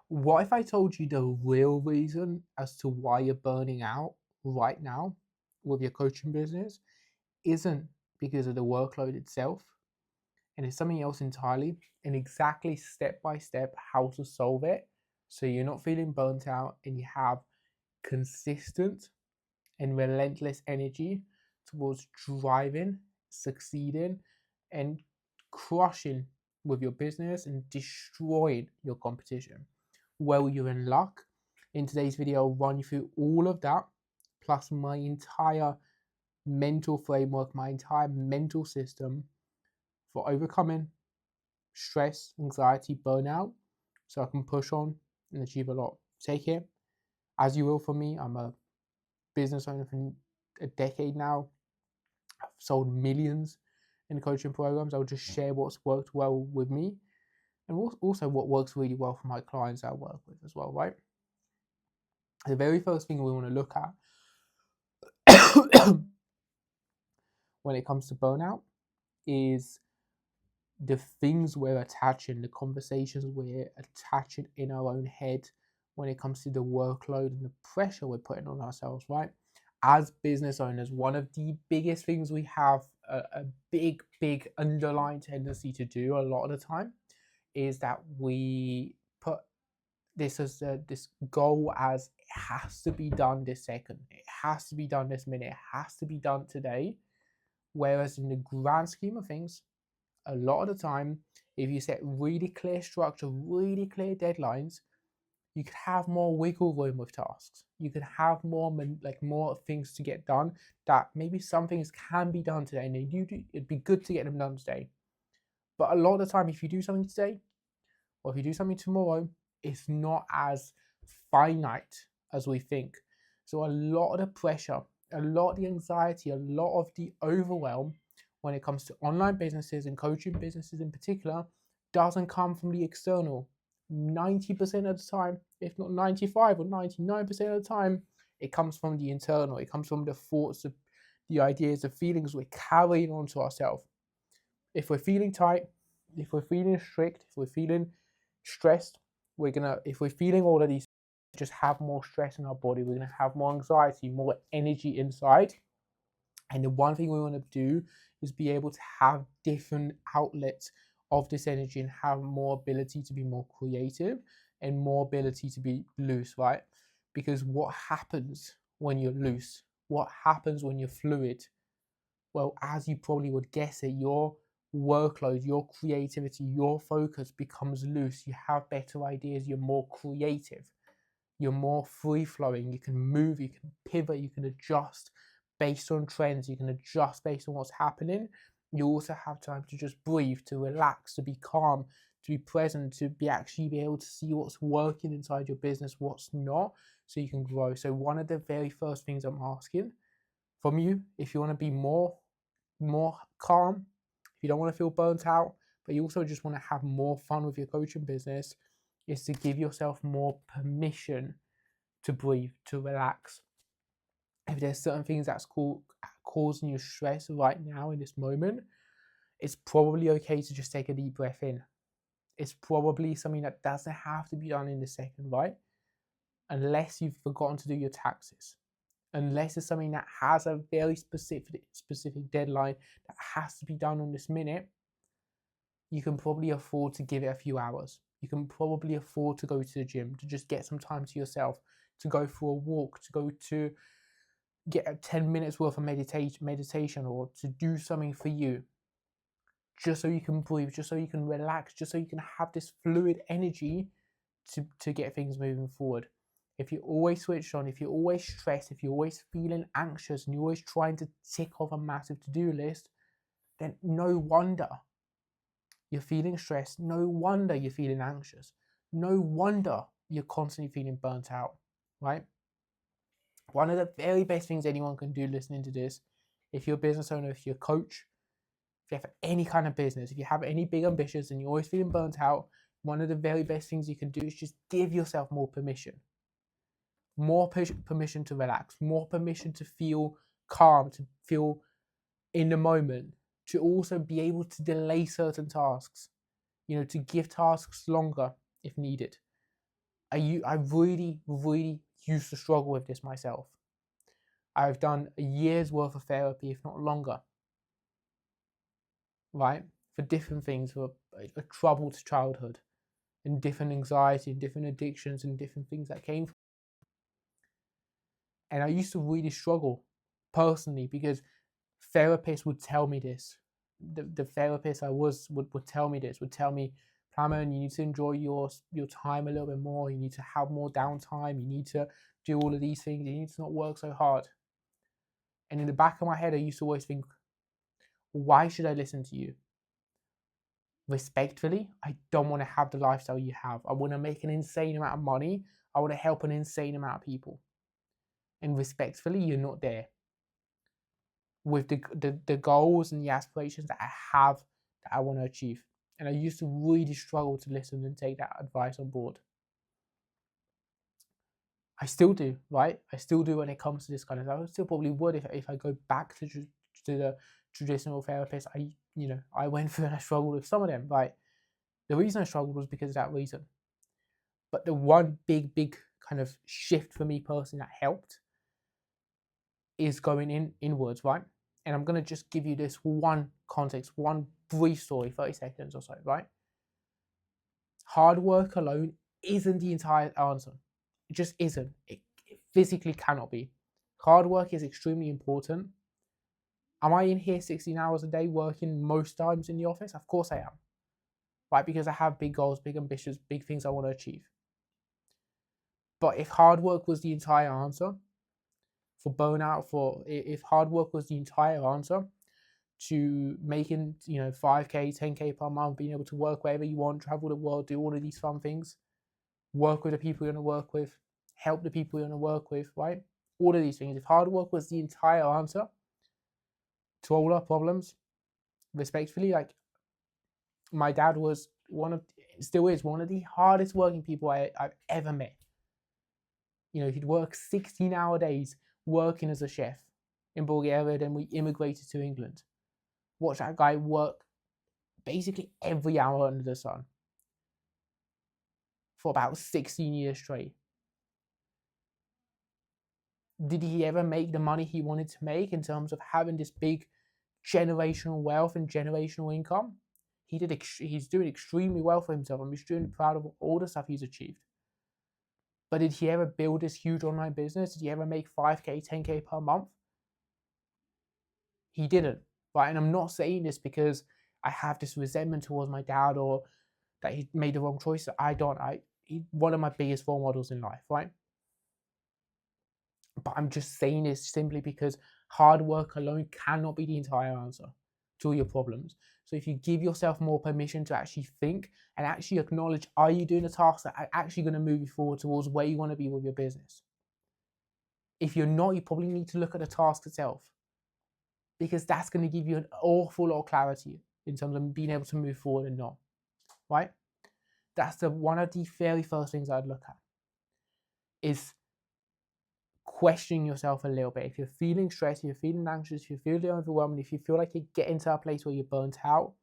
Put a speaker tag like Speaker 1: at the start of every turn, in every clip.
Speaker 1: What if I told you the real reason as to why you're burning out right now with your coaching business isn't because of the workload itself, and it's something else entirely, and exactly step by step how to solve it so you're not feeling burnt out and you have consistent and relentless energy towards driving, succeeding, and crushing with your business and destroying your competition. Well, you're in luck. In today's video, I'll run you through all of that, plus my entire mental framework, my entire mental system for overcoming stress, anxiety, burnout, so I can push on and achieve a lot. Take it as you will from me. I'm a business owner for a decade now. I've sold millions in coaching programs. I'll just share what's worked well with me and also what works really well for my clients I work with as well, right? The very first thing we want to look at when it comes to burnout is the things we're attaching, the conversations we're attaching in our own head when it comes to the workload and the pressure we're putting on ourselves, right? As business owners, one of the biggest things we have a big underlying tendency to do a lot of the time is that we put this as this goal as it has to be done this second, it has to be done this minute, it has to be done today. Whereas in the grand scheme of things, a lot of the time, if you set really clear structure, really clear deadlines, you could have more wiggle room with tasks. You could have more things to get done. That maybe some things can be done today, and it'd be good to get them done today. But a lot of the time, if you do something today, or if you do something tomorrow, it's not as finite as we think. So a lot of the pressure, a lot of the anxiety, a lot of the overwhelm when it comes to online businesses and coaching businesses in particular doesn't come from the external. 90% of the time, if not 95 or 99% of the time, it comes from the internal. It comes from the thoughts, the ideas, the feelings we're carrying onto ourselves. If we're feeling tight, if we're feeling strict, if we're feeling stressed, if we're feeling all of these, just have more stress in our body, we're gonna have more anxiety, more energy inside. And the one thing we want to do is be able to have different outlets of this energy and have more ability to be more creative and more ability to be loose, right? Because what happens when you're loose? What happens when you're fluid? Well, as you probably would guess it, your workload, your creativity, your focus becomes loose. You have better ideas, you're more creative, you're more free flowing, you can move, you can pivot, you can adjust based on trends, you can adjust based on what's happening. You also have time to just breathe, to relax, to be calm, to be present, to be actually be able to see what's working inside your business, what's not, so you can grow. So one of the very first things I'm asking from you, if you want to be more calm, if you don't want to feel burnt out, but you also just want to have more fun with your coaching business, is to give yourself more permission to breathe, to relax. If there's certain things that's causing you stress right now in this moment, it's probably okay to just take a deep breath in. It's probably something that doesn't have to be done in the second, right? Unless you've forgotten to do your taxes. Unless it's something that has a very specific deadline that has to be done on this minute, you can probably afford to give it a few hours. You can probably afford to go to the gym, to just get some time to yourself, to go for a walk, to go to get 10 minutes worth of meditation, or to do something for you, just so you can breathe, just so you can relax, just so you can have this fluid energy to get things moving forward. If you're always switched on, if you're always stressed, if you're always feeling anxious and you're always trying to tick off a massive to-do list, then no wonder you're feeling stressed. No wonder you're feeling anxious. No wonder you're constantly feeling burnt out, right? One of the very best things anyone can do listening to this, if you're a business owner, if you're a coach, if you have any kind of business, if you have any big ambitions and you're always feeling burnt out, one of the very best things you can do is just give yourself more permission. More permission to relax, more permission to feel calm, to feel in the moment, to also be able to delay certain tasks, to give tasks longer if needed. I really, really used to struggle with this myself. I've done a year's worth of therapy, if not longer, right? For different things, for a troubled childhood, and different anxiety, and different addictions, and different things that came from. And I used to really struggle personally because therapists would tell me this. The therapist I was would tell me this, would tell me, Cameron, you need to enjoy your time a little bit more. You need to have more downtime. You need to do all of these things. You need to not work so hard. And in the back of my head, I used to always think, why should I listen to you? Respectfully, I don't want to have the lifestyle you have. I want to make an insane amount of money. I want to help an insane amount of people. And respectfully, you're not there with the goals and the aspirations that I have, that I want to achieve. And I used to really struggle to listen and take that advice on board. I still do, right? I still do when it comes to this kind of stuff. I still probably would if I go back to the traditional therapist. I went through and I struggled with some of them, right? The reason I struggled was because of that reason. But the one big kind of shift for me personally that helped is going inwards, right? And I'm going to just give you this one context, one brief story, 30 seconds or so, right? Hard work alone isn't the entire answer. It just isn't. It physically cannot be. Hard work is extremely important. Am I in here 16 hours a day working most times in the office? Of course I am, right? Because I have big goals, big ambitions, big things I want to achieve. But if hard work was the entire answer for burnout, if hard work was the entire answer to making 5K, 10K per month, being able to work wherever you want, travel the world, do all of these fun things, work with the people you want to work with, help the people you want to work with, right? All of these things. If hard work was the entire answer to all our problems, respectfully, like my dad was still is one of the hardest working people I've ever met. He'd work 16-hour days working as a chef in Bulgaria, then we immigrated to England. Watch that guy work basically every hour under the sun for about 16 years straight. Did he ever make the money he wanted to make in terms of having this big generational wealth and generational income? He's doing extremely well for himself. I'm extremely proud of all the stuff he's achieved. But did he ever build this huge online business? Did he ever make 5K, 10K per month? He didn't, right? And I'm not saying this because I have this resentment towards my dad or that he made the wrong choice. I don't. He's one of my biggest role models in life, right? But I'm just saying this simply because hard work alone cannot be the entire answer to all your problems. So if you give yourself more permission to actually think and actually acknowledge, are you doing the tasks that are actually going to move you forward towards where you want to be with your business? If you're not, you probably need to look at the task itself, because that's going to give you an awful lot of clarity in terms of being able to move forward and not, right? That's one of the very first things I'd look at, is questioning yourself a little bit. If you're feeling stressed, if you're feeling anxious, if you're feeling overwhelmed, if you feel like you're getting to a place where you're burnt out,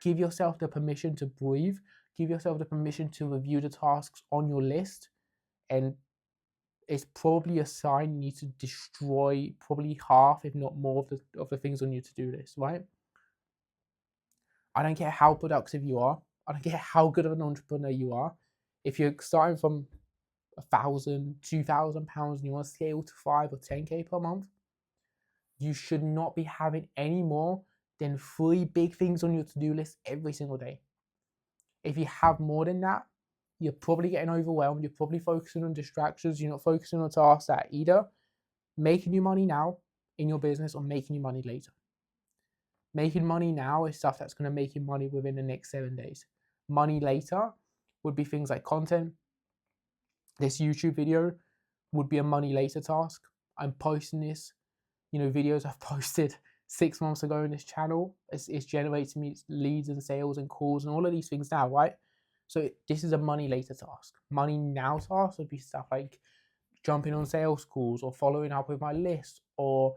Speaker 1: give yourself the permission to breathe. Give yourself the permission to review the tasks on your list. And it's probably a sign you need to destroy probably half, if not more, of the things on your to-do list, right? I don't care how productive you are. I don't care how good of an entrepreneur you are. If you're starting from £1,000, £2,000 and you want to scale to 5 or 10K per month, you should not be having any more than 3 big things on your to-do list every single day. If you have more than that, you're probably getting overwhelmed. You're probably focusing on distractions. You're not focusing on tasks that are either making you money now in your business or making you money later. Making money now is stuff that's going to make you money within the next 7 days. Money later would be things like content. This YouTube video would be a money later task. I'm posting this, videos I've posted 6 months ago on this channel. It's generating me leads and sales and calls and all of these things now, right? So this is a money later task. Money now task would be stuff like jumping on sales calls or following up with my list or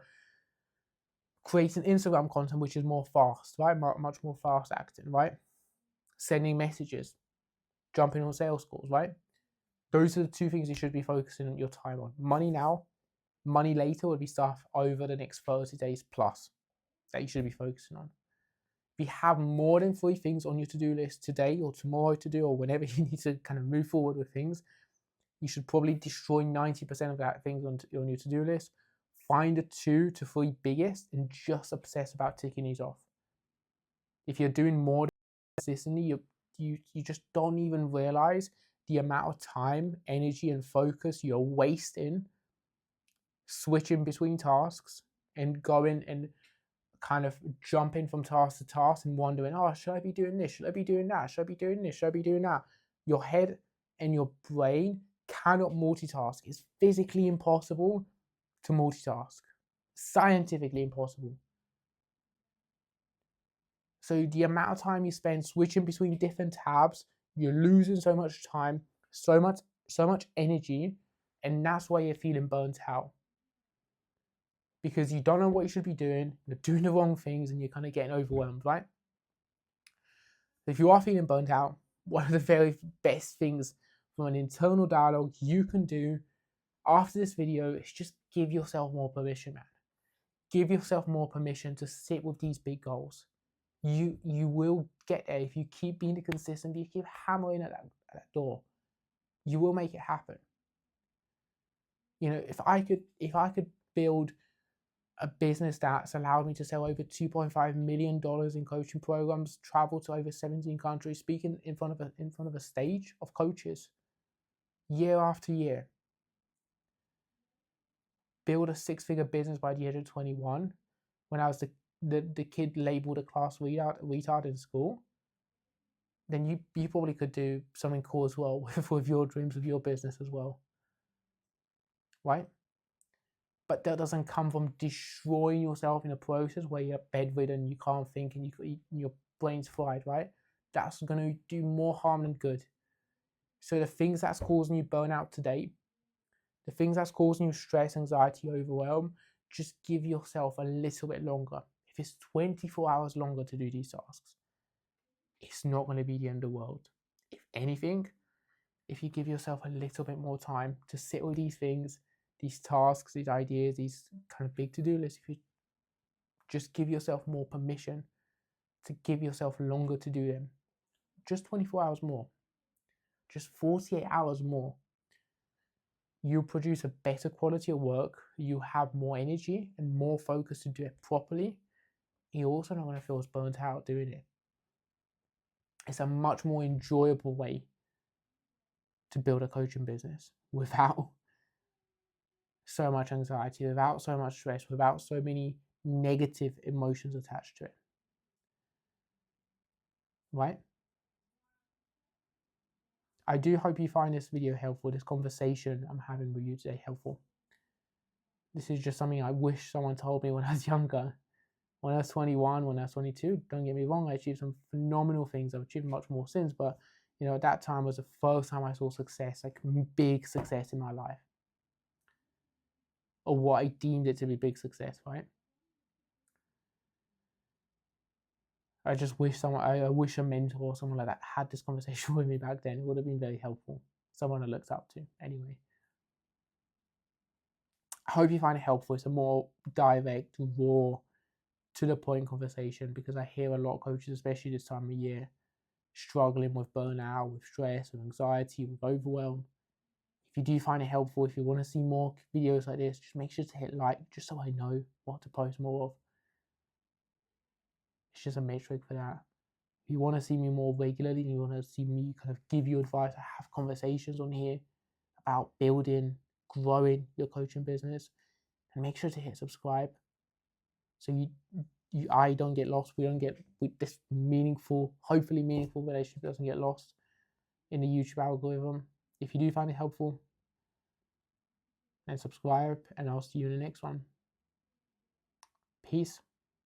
Speaker 1: creating Instagram content, which is more fast, right? Much more fast acting, right? Sending messages, jumping on sales calls, right? Those are the two things you should be focusing your time on. Money now, money later would be stuff over the next 30 days plus that you should be focusing on. If you have more than 3 things on your to-do list today or tomorrow to do, or whenever you need to kind of move forward with things, you should probably destroy 90% of that things on your to-do list. Find the 2 to 3 biggest and just obsess about ticking these off. If you're doing more consistently, you just don't even realize the amount of time, energy, and focus you're wasting switching between tasks and going and kind of jumping from task to task and wondering, oh, should I be doing this? Should I be doing that? Should I be doing this? Should I be doing that? Your head and your brain cannot multitask. It's physically impossible to multitask. Scientifically impossible. So the amount of time you spend switching between different tabs, you're losing so much time, so much energy, and that's why you're feeling burnt out. Because you don't know what you should be doing, you're doing the wrong things, and you're kind of getting overwhelmed, right? If you are feeling burnt out, one of the very best things from an internal dialogue you can do after this video is just give yourself more permission, man. Give yourself more permission to sit with these big goals. You will get there if you keep being consistent, if you keep hammering at that door. You will make it happen. You know, if I could build a business that's allowed me to sell over $2.5 million in coaching programs, travel to over 17 countries, speaking in front of a stage of coaches year after year, build a 6-figure business by the age of 21, when I was the kid labeled a class retard in school, then you probably could do something cool as well with your dreams, with your business as well, right? But that doesn't come from destroying yourself in a process where you're bedridden, you can't think, and your brain's fried, right? That's going to do more harm than good. So the things that's causing you burnout today, the things that's causing you stress, anxiety, overwhelm, just give yourself a little bit longer. If it's 24 hours longer to do these tasks, it's not going to be the end of the world. If anything, if you give yourself a little bit more time to sit with these things, these tasks, these ideas, these kind of big to-do lists, if you just give yourself more permission to give yourself longer to do them, just 24 hours more, just 48 hours more, you produce a better quality of work, you have more energy and more focus to do it properly. You're also not going to feel as burnt out doing it. It's a much more enjoyable way to build a coaching business without so much anxiety, without so much stress, without so many negative emotions attached to it, right? I do hope you find this video helpful, this conversation I'm having with you today helpful. This is just something I wish someone told me when I was younger. When I was 21, when I was 22, don't get me wrong, I achieved some phenomenal things. I've achieved much more since, but you know, at that time was the first time I saw success, like big success in my life, or what I deemed it to be big success, right? I just wish I wish a mentor or someone like that had this conversation with me back then. It would have been very helpful. Someone I looked up to, anyway. I hope you find it helpful. It's a more direct, raw, to the point conversation, because I hear a lot of coaches, especially this time of year, struggling with burnout, with stress, with anxiety, with overwhelm. If you do find it helpful, if you want to see more videos like this, just make sure to hit like, just so I know what to post more of. It's just a metric for that. If you want to see me more regularly, and you want to see me kind of give you advice, I have conversations on here about building, growing your coaching business, and make sure to hit subscribe so I don't get lost. This meaningful, hopefully meaningful relationship doesn't get lost in the YouTube algorithm. If you do find it helpful, then subscribe, and I'll see you in the next one. Peace.